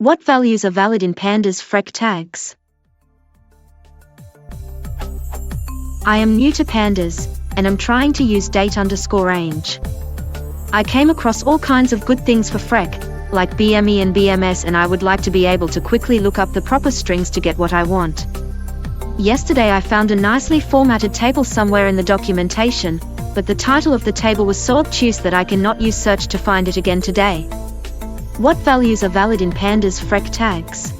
What values are valid in Pandas Freq tags? I am new to Pandas, and I'm trying to use date_range. I came across all kinds of good things for Freq, like BME and BMS, and I would like to be able to quickly look up the proper strings to get what I want. Yesterday I found a nicely formatted table somewhere in the documentation, but the title of the table was so obtuse that I cannot use search to find it again today. What values are valid in Pandas Freq tags?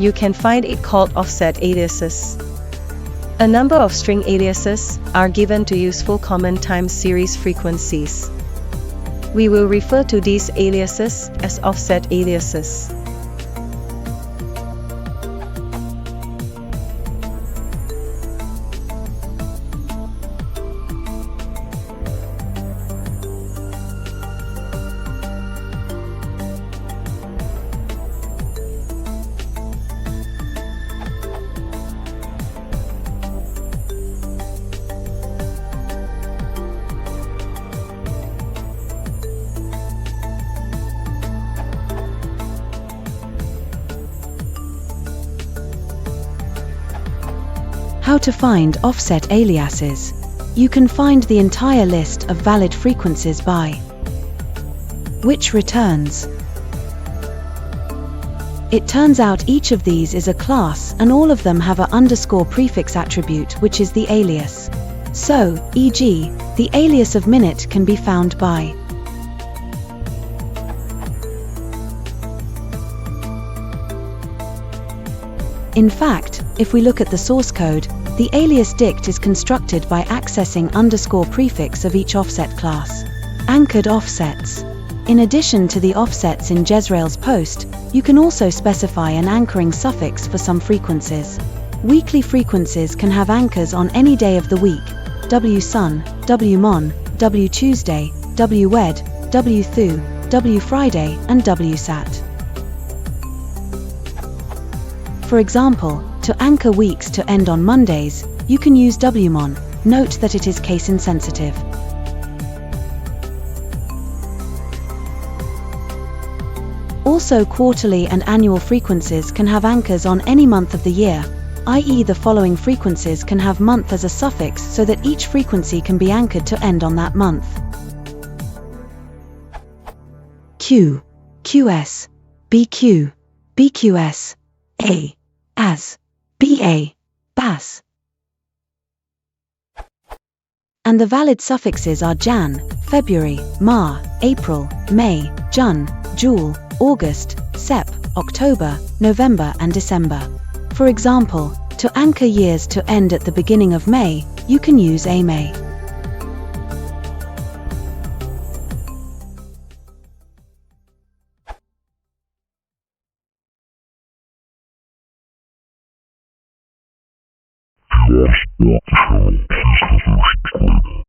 You can find it called offset aliases. A number of string aliases are given to useful common time series frequencies. We will refer to these aliases as offset aliases. How to find offset aliases. You can find the entire list of valid frequencies by which returns. It turns out each of these is a class, and all of them have a underscore prefix attribute, which is the alias. So, e.g., the alias of minute can be found by In fact, if we look at the source code, the alias dict is constructed by accessing underscore prefix of each offset class. Anchored offsets. In addition to the offsets in Jezreel's post, you can also specify an anchoring suffix for some frequencies. Weekly frequencies can have anchors on any day of the week: wsun, wmon, wtuesday, wwed, wthu, wfriday, and wsat. For example, to anchor weeks to end on Mondays, you can use wmon. Note that it is case insensitive. Also, quarterly and annual frequencies can have anchors on any month of the year, i.e. the following frequencies can have month as a suffix so that each frequency can be anchored to end on that month. Q, QS, BQ, BQS, A, AS, BA, BAS. And the valid suffixes are Jan, February, Mar, April, May, Jun, Jul, August, Sep, October, November and December. For example, to anchor years to end at the beginning of May, you can use A May. If you want to support the channel, please consider subscribing.